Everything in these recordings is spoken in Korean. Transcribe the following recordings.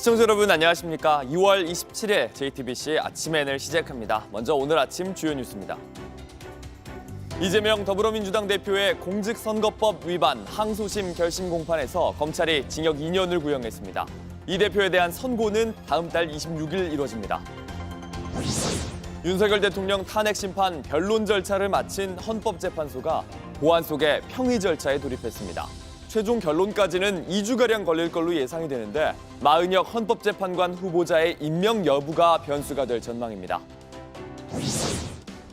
시청자 여러분 안녕하십니까. 2월 27일 JTBC 아침엔을 시작합니다. 먼저 오늘 아침 주요 뉴스입니다. 이재명 더불어민주당 대표의 공직선거법 위반 항소심 결심 공판에서 검찰이 징역 2년을 구형했습니다. 이 대표에 대한 선고는 다음 달 26일 이뤄집니다. 윤석열 대통령 탄핵 심판 변론 절차를 마친 헌법재판소가 보안 속의 평의 절차에 돌입했습니다. 최종 결론까지는 2주가량 걸릴 걸로 예상이 되는데 마은혁 헌법재판관 후보자의 임명 여부가 변수가 될 전망입니다.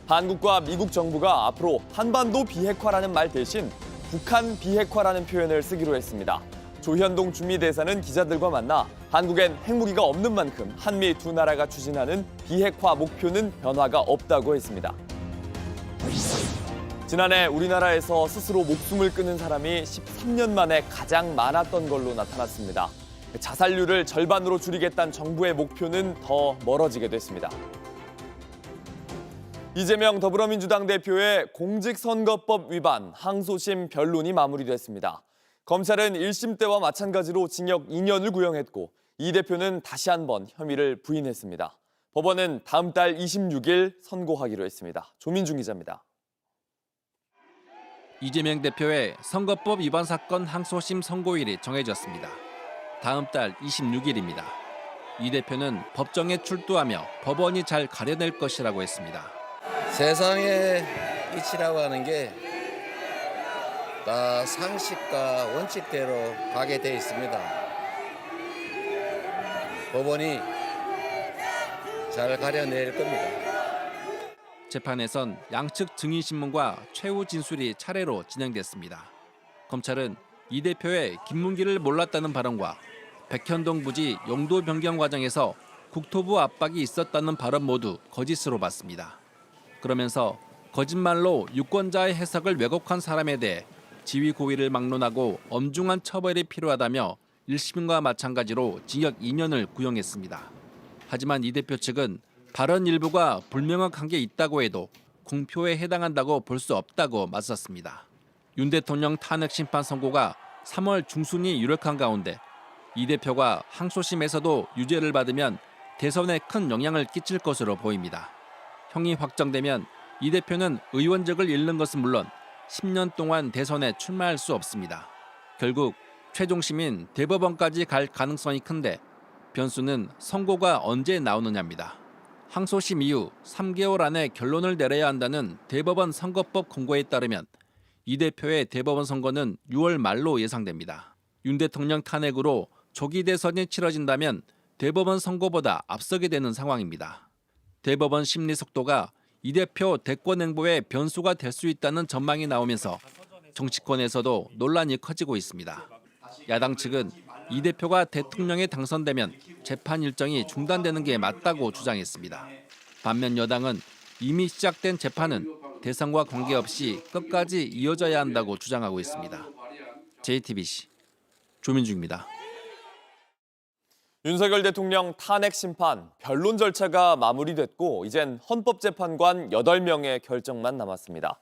한국과 미국 정부가 앞으로 한반도 비핵화라는 말 대신 북한 비핵화라는 표현을 쓰기로 했습니다. 조현동 주미대사는 기자들과 만나 한국엔 핵무기가 없는 만큼 한미 두 나라가 추진하는 비핵화 목표는 변화가 없다고 했습니다. 지난해 우리나라에서 스스로 목숨을 끊은 사람이 13년 만에 가장 많았던 걸로 나타났습니다. 자살률을 절반으로 줄이겠다는 정부의 목표는 더 멀어지게 됐습니다. 이재명 더불어민주당 대표의 공직선거법 위반 항소심 변론이 마무리됐습니다. 검찰은 1심 때와 마찬가지로 징역 2년을 구형했고 이 대표는 다시 한번 혐의를 부인했습니다. 법원은 다음 달 26일 선고하기로 했습니다. 조민중 기자입니다. 이재명 대표의 선거법 위반 사건 항소심 선고일이 정해졌습니다. 다음 달 26일입니다. 이 대표는 법정에 출두하며 법원이 잘 가려낼 것이라고 했습니다. 세상의 이치라고 하는 게 다 상식과 원칙대로 가게 돼 있습니다. 법원이 잘 가려낼 겁니다. 재판에선 양측 증인신문과 최후 진술이 차례로 진행됐습니다. 검찰은 이 대표의 김문기를 몰랐다는 발언과 백현동 부지 용도 변경 과정에서 국토부 압박이 있었다는 발언 모두 거짓으로 봤습니다. 그러면서 거짓말로 유권자의 해석을 왜곡한 사람에 대해 지위 고의를 막론하고 엄중한 처벌이 필요하다며 1심과 마찬가지로 징역 2년을 구형했습니다. 하지만 이 대표 측은 발언 일부가 불명확한 게 있다고 해도 공표에 해당한다고 볼 수 없다고 맞섰습니다. 윤 대통령 탄핵 심판 선고가 3월 중순이 유력한 가운데 이 대표가 항소심에서도 유죄를 받으면 대선에 큰 영향을 끼칠 것으로 보입니다. 형이 확정되면 이 대표는 의원직을 잃는 것은 물론 10년 동안 대선에 출마할 수 없습니다. 결국 최종심인 대법원까지 갈 가능성이 큰데 변수는 선고가 언제 나오느냐입니다. 항소심 이후 3개월 안에 결론을 내려야 한다는 대법원 선거법 공고에 따르면 이 대표의 대법원 선거는 6월 말로 예상됩니다. 윤 대통령 탄핵으로 조기 대선이 치러진다면 대법원 선거보다 앞서게 되는 상황입니다. 대법원 심리 속도가 이 대표 대권 행보의 변수가 될 수 있다는 전망이 나오면서 정치권에서도 논란이 커지고 있습니다. 야당 측은 이 대표가 대통령에 당선되면 재판 일정이 중단되는 게 맞다고 주장했습니다. 반면 여당은 이미 시작된 재판은 대선과 관계없이 끝까지 이어져야 한다고 주장하고 있습니다. JTBC 조민중입니다. 윤석열 대통령 탄핵 심판 변론 절차가 마무리됐고 이젠 헌법재판관 8명의 결정만 남았습니다.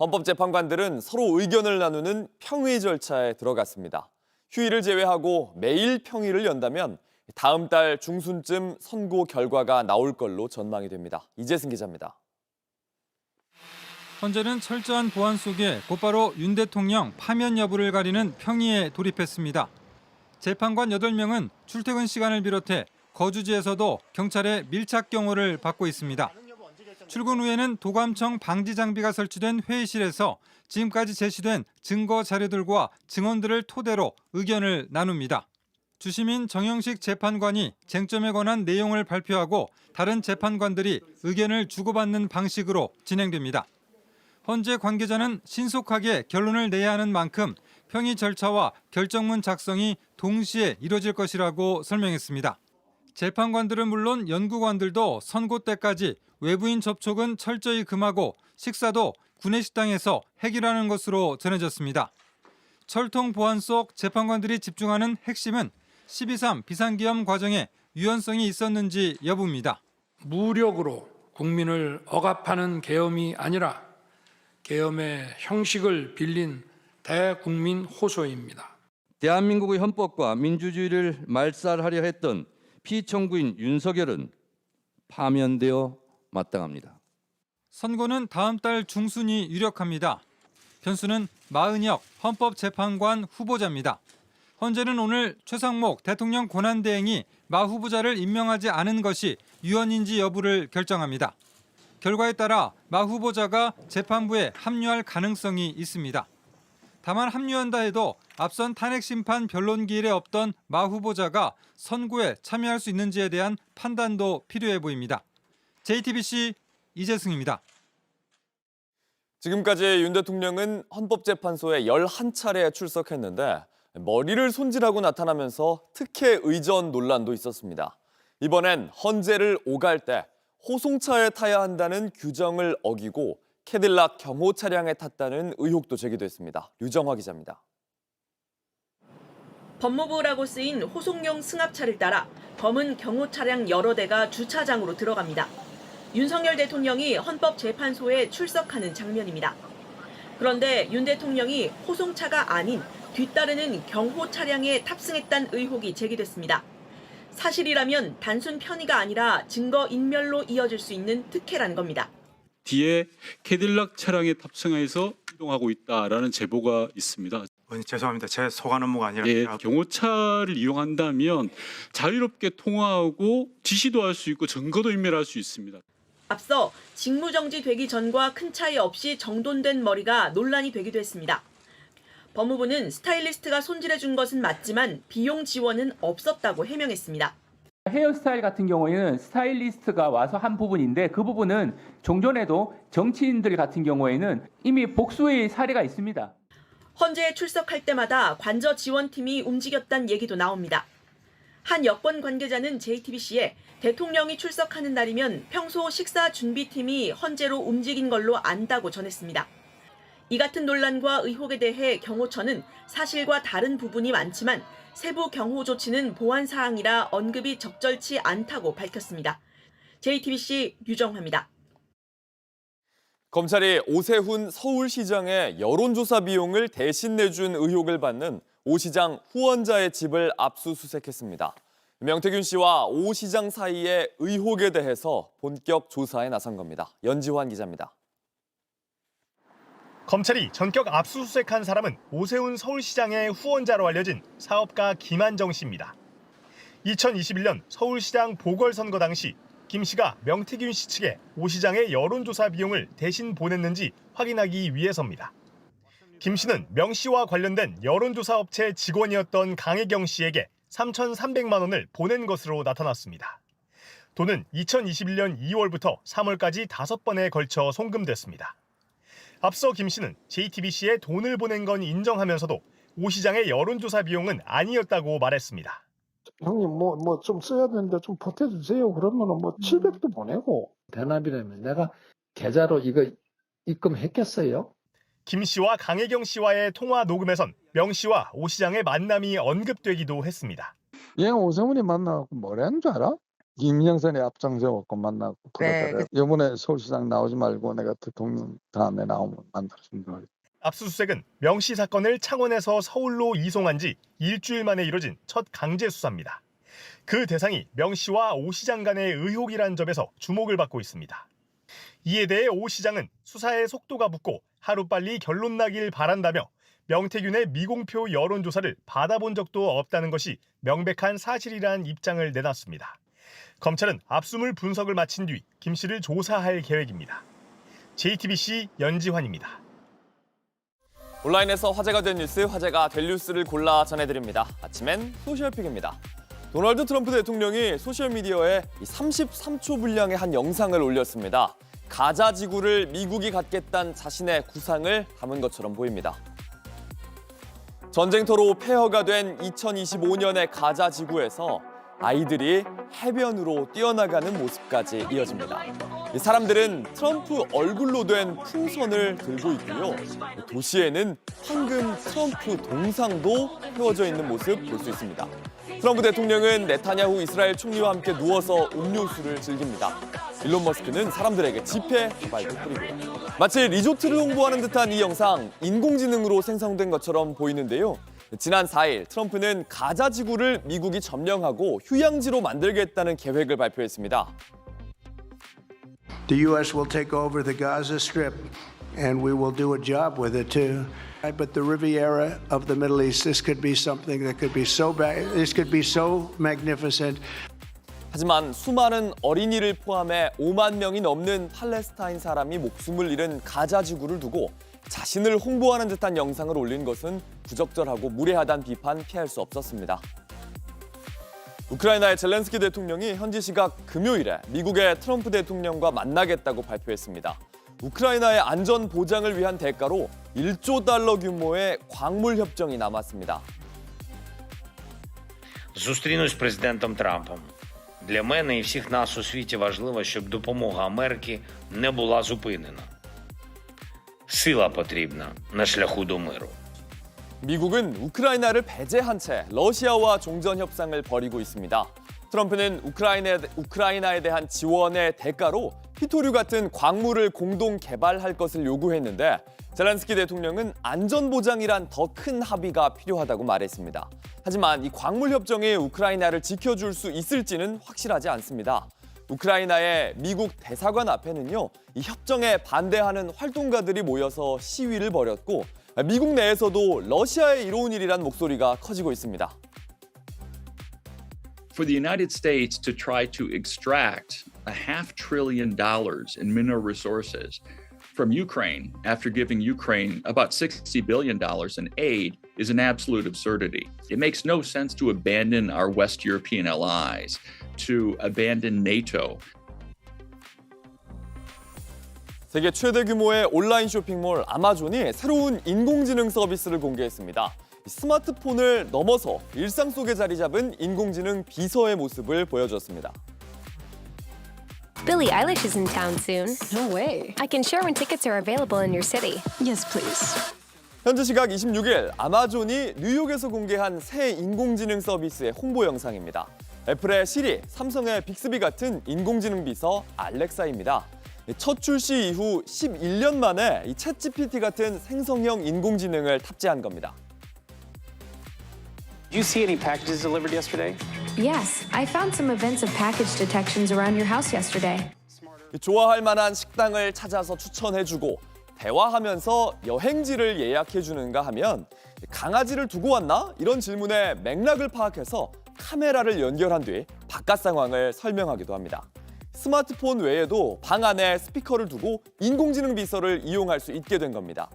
헌법재판관들은 서로 의견을 나누는 평의 절차에 들어갔습니다. 휴일을 제외하고 매일 평의를 연다면 다음 달 중순쯤 선고 결과가 나올 걸로 전망이 됩니다. 이재승 기자입니다. 헌재는 철저한 보안 속에 곧바로 윤 대통령 파면 여부를 가리는 평의에 돌입했습니다. 재판관 8명은 출퇴근 시간을 비롯해 거주지에서도 경찰의 밀착 경호를 받고 있습니다. 출근 후에는 도감청 방지 장비가 설치된 회의실에서 지금까지 제시된 증거 자료들과 증언들을 토대로 의견을 나눕니다. 주심인 정영식 재판관이 쟁점에 관한 내용을 발표하고 다른 재판관들이 의견을 주고받는 방식으로 진행됩니다. 헌재 관계자는 신속하게 결론을 내야 하는 만큼 평의 절차와 결정문 작성이 동시에 이뤄질 것이라고 설명했습니다. 재판관들은 물론 연구관들도 선고 때까지 외부인 접촉은 철저히 금하고 식사도 구내식당에서 해결하는 것으로 전해졌습니다. 철통 보안 속 재판관들이 집중하는 핵심은 12.3 비상기염 과정에 유연성이 있었는지 여부입니다. 무력으로 국민을 억압하는 계엄이 아니라 계엄의 형식을 빌린 대국민 호소입니다. 대한민국의 헌법과 민주주의를 말살하려 했던 피청구인 윤석열은 파면되어 마땅합니다. 선고는 다음 달 중순이 유력합니다. 변수는 마은혁 헌법재판관 후보자입니다. 헌재는 오늘 최상목 대통령 권한대행이 마 후보자를 임명하지 않은 것이 유언인지 여부를 결정합니다. 결과에 따라 마 후보자가 재판부에 합류할 가능성이 있습니다. 다만 합류한다 해도 앞선 탄핵심판 변론기일에 없던 마 후보자가 선고에 참여할 수 있는지에 대한 판단도 필요해 보입니다. JTBC 이재승입니다. 지금까지 윤 대통령은 헌법재판소에 11차례 출석했는데 머리를 손질하고 나타나면서 특혜 의전 논란도 있었습니다. 이번엔 헌재를 오갈 때 호송차에 타야 한다는 규정을 어기고 캐딜락 경호 차량에 탔다는 의혹도 제기됐습니다. 유정화 기자입니다. 법무부라고 쓰인 호송용 승합차를 따라 검은 경호 차량 여러 대가 주차장으로 들어갑니다. 윤석열 대통령이 헌법재판소에 출석하는 장면입니다. 그런데 윤 대통령이 호송차가 아닌 뒤따르는 경호 차량에 탑승했다는 의혹이 제기됐습니다. 사실이라면 단순 편의가 아니라 증거 인멸로 이어질 수 있는 특혜란 겁니다. 뒤에 캐딜락 차량에 탑승해서 이동하고 있다라는 제보가 있습니다. 죄송합니다. 제 소관 업무가 아니라 경호차를 이용한다면 자유롭게 통화하고 지시도 할 수 있고 증거도 인멸할 수 있습니다. 앞서 직무정지 되기 전과 큰 차이 없이 정돈된 머리가 논란이 되기도 했습니다. 법무부는 스타일리스트가 손질해 준 것은 맞지만 비용 지원은 없었다고 해명했습니다. 헤어스타일 같은 경우에는 스타일리스트가 와서 한 부분인데 그 부분은 종전에도 정치인들 같은 경우에는 이미 복수의 사례가 있습니다. 헌재에 출석할 때마다 관저 지원팀이 움직였다는 얘기도 나옵니다. 한 여권 관계자는 JTBC에 대통령이 출석하는 날이면 평소 식사 준비팀이 헌재로 움직인 걸로 안다고 전했습니다. 이 같은 논란과 의혹에 대해 경호처는 사실과 다른 부분이 많지만 세부 경호 조치는 보안 사항이라 언급이 적절치 않다고 밝혔습니다. JTBC 유정화입니다. 검찰이 오세훈 서울시장의 여론조사 비용을 대신 내준 의혹을 받는 오 시장 후원자의 집을 압수수색했습니다. 명태균 씨와 오 시장 사이의 의혹에 대해서 본격 조사에 나선 겁니다. 연지환 기자입니다. 검찰이 전격 압수수색한 사람은 오세훈 서울시장의 후원자로 알려진 사업가 김한정 씨입니다. 2021년 서울시장 보궐선거 당시 김 씨가 명태균 씨 측에 오 시장의 여론조사 비용을 대신 보냈는지 확인하기 위해서입니다. 김 씨는 명 씨와 관련된 여론조사 업체 직원이었던 강혜경 씨에게 3,300만 원을 보낸 것으로 나타났습니다. 돈은 2021년 2월부터 3월까지 5번에 걸쳐 송금됐습니다. 앞서 김 씨는 JTBC에 돈을 보낸 건 인정하면서도 오 시장의 여론조사 비용은 아니었다고 말했습니다. 형님 뭐 좀 써야 되는데 좀 보태주세요. 그러면은 700도 보내고 대납이라면 내가 계좌로 이거 입금했겠어요? 김 씨와 강혜경 씨와의 통화 녹음에선 명 씨와 오 시장의 만남이 언급되기도 했습니다. 얘가 오세훈이 만나고 뭐라는 줄 알아? 김영선이 앞장서갖고 만나고 그러더래. 이번에 서울시장 나오지 말고 내가 대통령 다음에 나오면 만나준다. 압수수색은 명 씨 사건을 창원에서 서울로 이송한 지 일주일 만에 이뤄진 첫 강제 수사입니다. 그 대상이 명 씨와 오 시장 간의 의혹이란 점에서 주목을 받고 있습니다. 이에 대해 오 시장은 수사에 속도가 붙고 하루빨리 결론 나길 바란다며 명태균의 미공표 여론조사를 받아본 적도 없다는 것이 명백한 사실이란 입장을 내놨습니다. 검찰은 압수물 분석을 마친 뒤 김 씨를 조사할 계획입니다. JTBC 연지환입니다. 온라인에서 화제가 된 뉴스, 화제가 될 뉴스를 골라 전해드립니다. 아침엔 소셜픽입니다. 도널드 트럼프 대통령이 소셜미디어에 33초 분량의 한 영상을 올렸습니다. 가자 지구를 미국이 갖겠다는 자신의 구상을 담은 것처럼 보입니다. 전쟁터로 폐허가 된 2025년의 가자 지구에서 아이들이 해변으로 뛰어나가는 모습까지 이어집니다. 사람들은 트럼프 얼굴로 된 풍선을 들고 있고요. 도시에는 황금 트럼프 동상도 세워져 있는 모습 볼 수 있습니다. 트럼프 대통령은 네타냐후 이스라엘 총리와 함께 누워서 음료수를 즐깁니다. 일론 머스크는 사람들에게 지폐 개발도 뿌리고요. 마치 리조트를 홍보하는 듯한 이 영상, 인공지능으로 생성된 것처럼 보이는데요. 지난 4일 트럼프는 가자 지구를 미국이 점령하고 휴양지로 만들겠다는 계획을 발표했습니다. The U.S. will take over the Gaza Strip, and we will do a job with it too. But the Riviera of the Middle East, this could be something that could be so bad. This could be so magnificent. 하지만 수많은 어린이를 포함해 5만 명이 넘는 팔레스타인 사람이 목숨을 잃은 가자 지구를 두고 자신을 홍보하는 듯한 영상을 올린 것은 부적절하고 무례하다는 비판 피할 수 없었습니다. 우크라이나의 젤렌스키 대통령이 현지 시각 금요일에 미국의 트럼프 대통령과 만나겠다고 발표했습니다. 우크라이나의 안전 보장을 위한 대가로 1조 달러 규모의 광물 협정이 남았습니다. Зустрінусь з президентом Трампом. Для мене і всіх нас у світі важливо, щоб допомога Америки не була зупинена. Сила потрібна на шляху до миру. 미국은 우크라이나를 배제한 채 러시아와 종전 협상을 벌이고 있습니다. 트럼프는 우크라이나에 대한 지원의 대가로 히토류 같은 광물을 공동 개발할 것을 요구했는데 젤렌스키 대통령은 안전보장이란 더 큰 합의가 필요하다고 말했습니다. 하지만 이 광물 협정이 우크라이나를 지켜줄 수 있을지는 확실하지 않습니다. 우크라이나의 미국 대사관 앞에는요, 이 협정에 반대하는 활동가들이 모여서 시위를 벌였고 미국 내에서도 러시아에 이로운 일이란 목소리가 커지고 있습니다. For the United States to try to extract $500 billion in mineral resources from Ukraine after giving Ukraine about $60 billion in aid is an absolute absurdity. It makes no sense to abandon our West European allies, to abandon NATO. 세계 최대 규모의 온라인 쇼핑몰 아마존이 새로운 인공지능 서비스를 공개했습니다. 스마트폰을 넘어서 일상 속에 자리 잡은 인공지능 비서의 모습을 보여줬습니다. Billie Eilish is in town soon. No way. I can share when tickets are available in your city. Yes, please. 현지 시각 26일 아마존이 뉴욕에서 공개한 새 인공지능 서비스의 홍보 영상입니다. 애플의 시리, 삼성의 빅스비 같은 인공지능 비서 알렉사입니다. 첫 출시 이후 11년 만에 이 챗GPT 같은 생성형 인공지능을 탑재한 겁니다. Did you see any packages delivered yesterday? Yes, I found some events of package detections around your house yesterday. 좋아할 만한 식당을 찾아서 추천해주고 대화하면서 여행지를 예약해주는가 하면 강아지를 두고 왔나? 이런 질문에 맥락을 파악해서 카메라를 연결한 뒤 바깥 상황을 설명하기도 합니다. 스마트폰 외에도 방 안에 스피커를 두고 인공지능 비서를 이용할 수 있게 된 겁니다.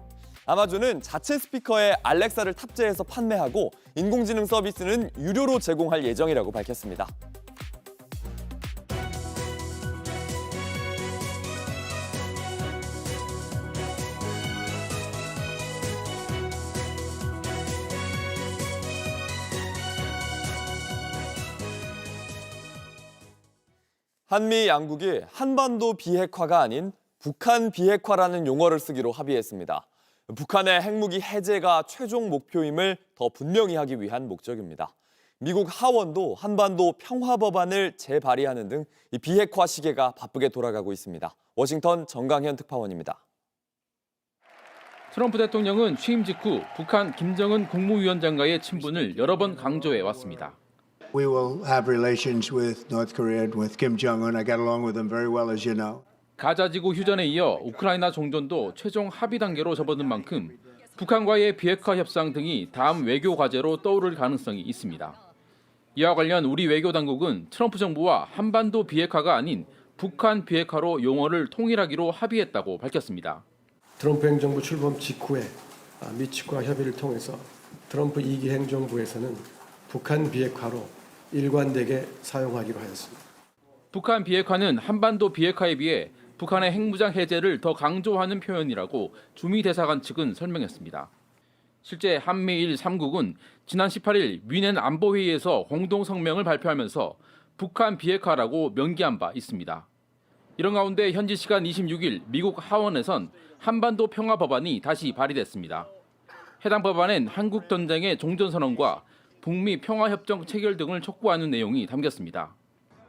아마존은 자체 스피커에 알렉사를 탑재해서 판매하고 인공지능 서비스는 유료로 제공할 예정이라고 밝혔습니다. 한미 양국이 한반도 비핵화가 아닌 북한 비핵화라는 용어를 쓰기로 합의했습니다. 북한의 핵무기 해제가 최종 목표임을 더 분명히 하기 위한 목적입니다. 미국 하원도 한반도 평화 법안을 재발의하는 등 이 비핵화 시계가 바쁘게 돌아가고 있습니다. 워싱턴 정강현 특파원입니다. 트럼프 대통령은 취임 직후 북한 김정은 국무위원장과의 친분을 여러 번 강조해 왔습니다. We will have relations with North Korea and with Kim Jong-un. I got along with them very well, as you know. 가자지구 휴전에 이어 우크라이나 종전도 최종 합의 단계로 접어든 만큼 북한과의 비핵화 협상 등이 다음 외교 과제로 떠오를 가능성이 있습니다. 이와 관련 우리 외교 당국은 트럼프 정부와 한반도 비핵화가 아닌 북한 비핵화로 용어를 통일하기로 합의했다고 밝혔습니다. 트럼프 행정부 출범 직후에 미 측과 협의를 통해서 트럼프 2기 행정부에서는 북한 비핵화로 일관되게 사용하기로 하였습니다. 북한 비핵화는 한반도 비핵화에 비해 북한의 핵무장 해제를 더 강조하는 표현이라고 주미 대사관 측은 설명했습니다. 실제 한미일 3국은 지난 18일 위넨 안보회의에서 공동 성명을 발표하면서 북한 비핵화라고 명기한 바 있습니다. 이런 가운데 현지 시간 26일 미국 하원에선 한반도 평화 법안이 다시 발의됐습니다. 해당 법안엔 한국 전쟁의 종전선언과 북미 평화협정 체결 등을 촉구하는 내용이 담겼습니다.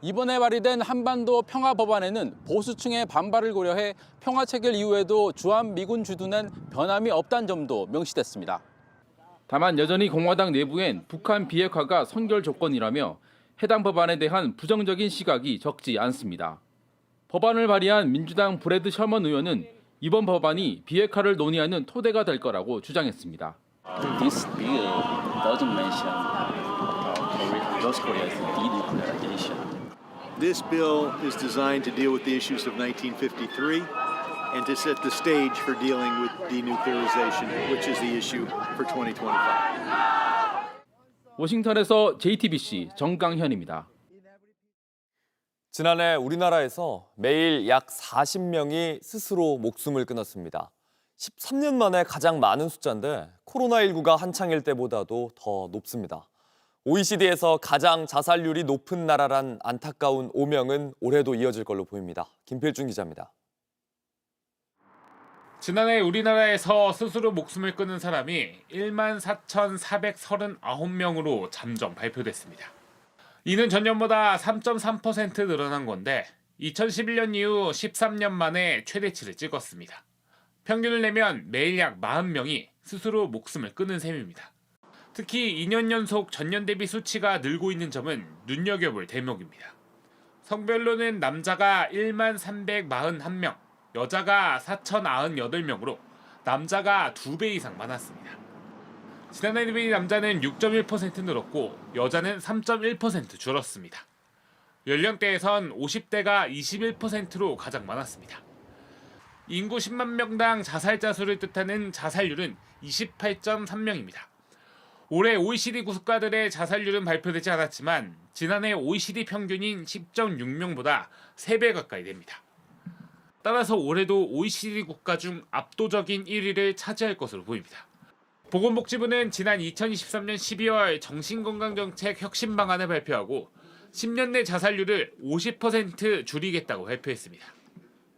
이번에 발의된 한반도 평화 법안에는 보수층의 반발을 고려해 평화 체결 이후에도 주한 미군 주둔엔 변함이 없다는 점도 명시됐습니다. 다만 여전히 공화당 내부엔 북한 비핵화가 선결 조건이라며 해당 법안에 대한 부정적인 시각이 적지 않습니다. 법안을 발의한 민주당 브래드 셔먼 의원은 이번 법안이 비핵화를 논의하는 토대가 될 거라고 주장했습니다. This bill doesn't mention North Korea's denuclearization. This bill is designed to deal with the issues of 1953 and to set the stage for dealing with denuclearization, which is the issue for 2025. 워싱턴에서 JTBC 정강현입니다. 지난해 우리나라에서 매일 약 40명이 스스로 목숨을 끊었습니다. 13년 만에 가장 많은 숫자인데 코로나19가 한창일 때보다도 더 높습니다. OECD에서 가장 자살률이 높은 나라란 안타까운 오명은 올해도 이어질 걸로 보입니다. 김필준 기자입니다. 지난해 우리나라에서 스스로 목숨을 끊은 사람이 14,439명으로 잠정 발표됐습니다. 이는 전년보다 3.3% 늘어난 건데 2011년 이후 13년 만에 최대치를 찍었습니다. 평균을 내면 매일 약 40명이 스스로 목숨을 끊은 셈입니다. 특히 2년 연속 전년 대비 수치가 늘고 있는 점은 눈여겨볼 대목입니다. 성별로는 남자가 13,341명, 여자가 4,098명으로 남자가 2배 이상 많았습니다. 지난해 대비 남자는 6.1% 늘었고 여자는 3.1% 줄었습니다. 연령대에선 50대가 21%로 가장 많았습니다. 인구 10만 명당 자살자 수를 뜻하는 자살률은 28.3명입니다. 올해 OECD 국가들의 자살률은 발표되지 않았지만 지난해 OECD 평균인 10.6명보다 3배 가까이 됩니다. 따라서 올해도 OECD 국가 중 압도적인 1위를 차지할 것으로 보입니다. 보건복지부는 지난 2023년 12월 정신건강정책 혁신 방안을 발표하고 10년 내 자살률을 50% 줄이겠다고 발표했습니다.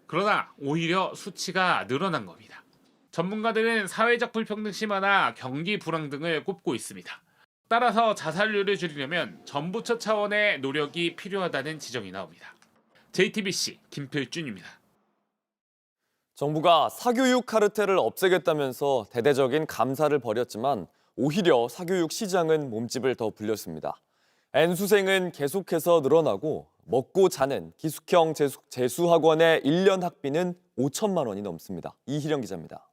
그러나 오히려 수치가 늘어난 겁니다. 전문가들은 사회적 불평등 심화나 경기 불황 등을 꼽고 있습니다. 따라서 자살률을 줄이려면 정부처 차원의 노력이 필요하다는 지적이 나옵니다. JTBC 김필준입니다. 정부가 사교육 카르텔을 없애겠다면서 대대적인 감사를 벌였지만 오히려 사교육 시장은 몸집을 더 불렸습니다. N수생은 계속해서 늘어나고 먹고 자는 기숙형 재수학원의 1년 학비는 5천만 원이 넘습니다. 이희령 기자입니다.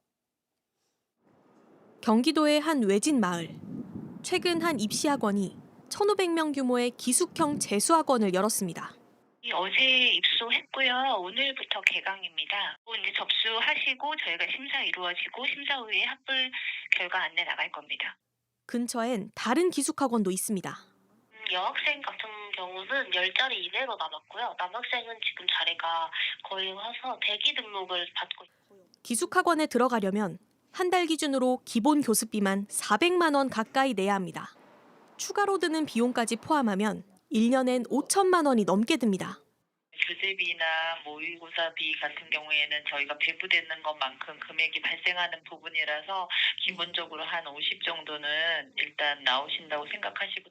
경기도의 한 외진 마을. 최근 한 입시학원이 1,500명 규모의 기숙형 재수학원을 열었습니다. 어제 입소했고요. 오늘부터 개강입니다. 이제 접수하시고 저희가 심사 이루어지고 심사 후에 합불 결과 안내 나갈 겁니다. 근처엔 다른 기숙학원도 있습니다. 여학생 같은 경우는 10자리 이내로 남았고요. 남학생은 지금 자리가 거의 와서 대기 등록을 받고 있고요. 기숙학원에 들어가려면 한 달 기준으로 기본 교습비만 400만 원 가까이 내야 합니다. 추가로 드는 비용까지 포함하면 1년엔 5천만 원이 넘게 듭니다. 교재비나 모의고사비 같은 경우에는 저희가 배부되는 것만큼 금액이 발생하는 부분이라서 기본적으로 한 50 정도는 일단 나오신다고 생각하시고.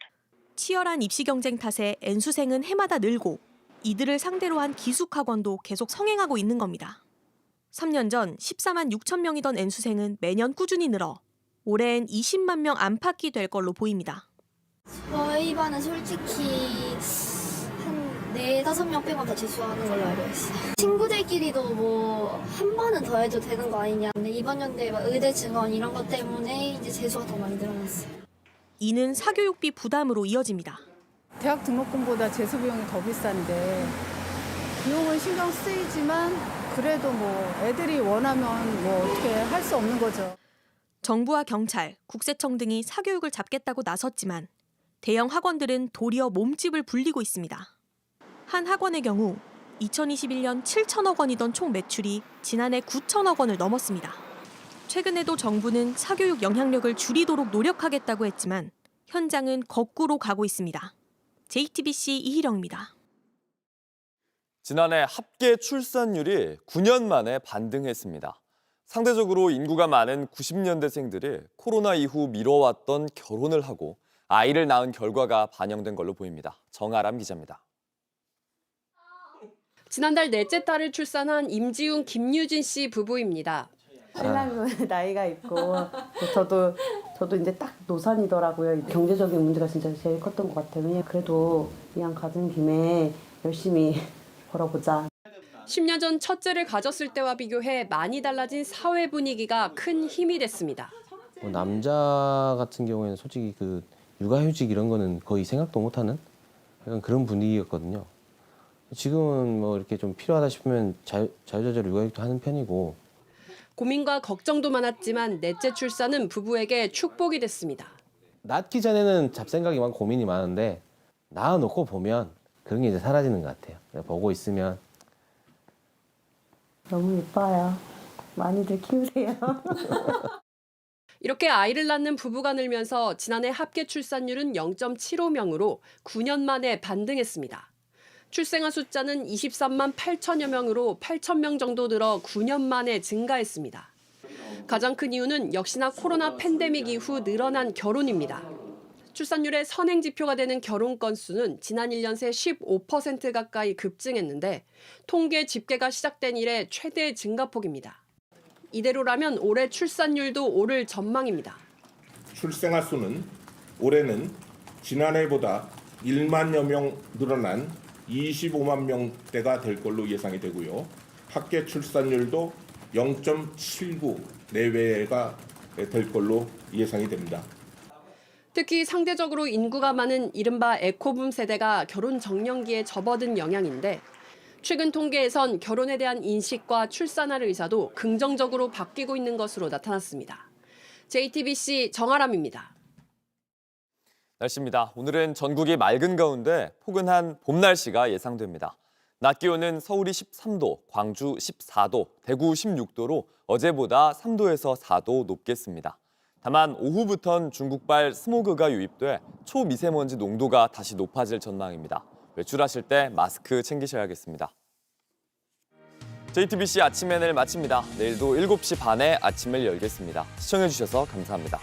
치열한 입시 경쟁 탓에 N수생은 해마다 늘고 이들을 상대로 한 기숙학원도 계속 성행하고 있는 겁니다. 3년 전 14만 6천 명이던 N수생은 매년 꾸준히 늘어 올해엔 20만 명 안팎이 될 걸로 보입니다. 저희 반은 솔직히 한 4-5명 빼고 다 재수하는 걸로 알고 있어요. 친구들끼리도 뭐 한 번은 더 해도 되는 거 아니냐. 근데 이번 연도에 의대 증원 이런 것 때문에 이제 재수가 더 많이 늘어났어요. 이는 사교육비 부담으로 이어집니다. 대학 등록금보다 재수 비용이 더 비싼데 비용은 신경 쓰이지만 그래도 뭐 애들이 원하면 뭐 어떻게 할 수 없는 거죠. 정부와 경찰, 국세청 등이 사교육을 잡겠다고 나섰지만 대형 학원들은 도리어 몸집을 불리고 있습니다. 한 학원의 경우 2021년 7천억 원이던 총 매출이 지난해 9천억 원을 넘었습니다. 최근에도 정부는 사교육 영향력을 줄이도록 노력하겠다고 했지만 현장은 거꾸로 가고 있습니다. JTBC 이희령입니다. 지난해 합계 출산율이 9년 만에 반등했습니다. 상대적으로 인구가 많은 90년대생들이 코로나 이후 미뤄왔던 결혼을 하고 아이를 낳은 결과가 반영된 걸로 보입니다. 정아람 기자입니다. 지난달 넷째 딸을 출산한 임지웅, 김유진 씨 부부입니다. 신랑은 나이가 있고 저도 저도 이제 딱 노산이더라고요. 경제적인 문제가 진짜 제일 컸던 것 같아요. 왜냐면 그래도 이왕 가진 김에 열심히 벌어보자. 10년 전 첫째를 가졌을 때와 비교해 많이 달라진 사회 분위기가 큰 힘이 됐습니다. 남자 같은 경우에는 솔직히 그 육아휴직 이런 거는 거의 생각도 못하는 약간 그런 분위기였거든요. 지금은 뭐 이렇게 좀 필요하다 싶으면 자유자재로 육아휴직도 하는 편이고. 고민과 걱정도 많았지만 넷째 출산은 부부에게 축복이 됐습니다. 낳기 전에는 잡생각이 많고 고민이 많은데 낳아놓고 보면 그런 게 이제 사라지는 것 같아요. 보고 있으면. 너무 예뻐요. 많이들 키우세요. 이렇게 아이를 낳는 부부가 늘면서 지난해 합계 출산율은 0.75명으로 9년 만에 반등했습니다. 출생아 숫자는 23만 8천여 명으로 8천 명 정도 늘어 9년 만에 증가했습니다. 가장 큰 이유는 역시나 코로나 팬데믹 이후 늘어난 결혼입니다. 출산율의 선행 지표가 되는 결혼 건수는 지난 1년 새 15% 가까이 급증했는데 통계 집계가 시작된 이래 최대 증가폭입니다. 이대로라면 올해 출산율도 오를 전망입니다. 출생아 수는 올해는 지난해보다 1만여 명 늘어난 25만 명대가 될 걸로 예상이 되고요. 합계 출산율도 0.79 내외가 될 걸로 예상이 됩니다. 특히 상대적으로 인구가 많은 이른바 에코붐 세대가 결혼 정년기에 접어든 영향인데 최근 통계에선 결혼에 대한 인식과 출산할 의사도 긍정적으로 바뀌고 있는 것으로 나타났습니다. JTBC 정아람입니다. 날씨입니다. 오늘은 전국이 맑은 가운데 포근한 봄 날씨가 예상됩니다. 낮 기온은 서울이 13도, 광주 14도, 대구 16도로 어제보다 3도에서 4도 높겠습니다. 다만 오후부턴 중국발 스모그가 유입돼 초미세먼지 농도가 다시 높아질 전망입니다. 외출하실 때 마스크 챙기셔야겠습니다. JTBC 아침 N을 마칩니다. 내일도 7시 반에 아침을 열겠습니다. 시청해주셔서 감사합니다.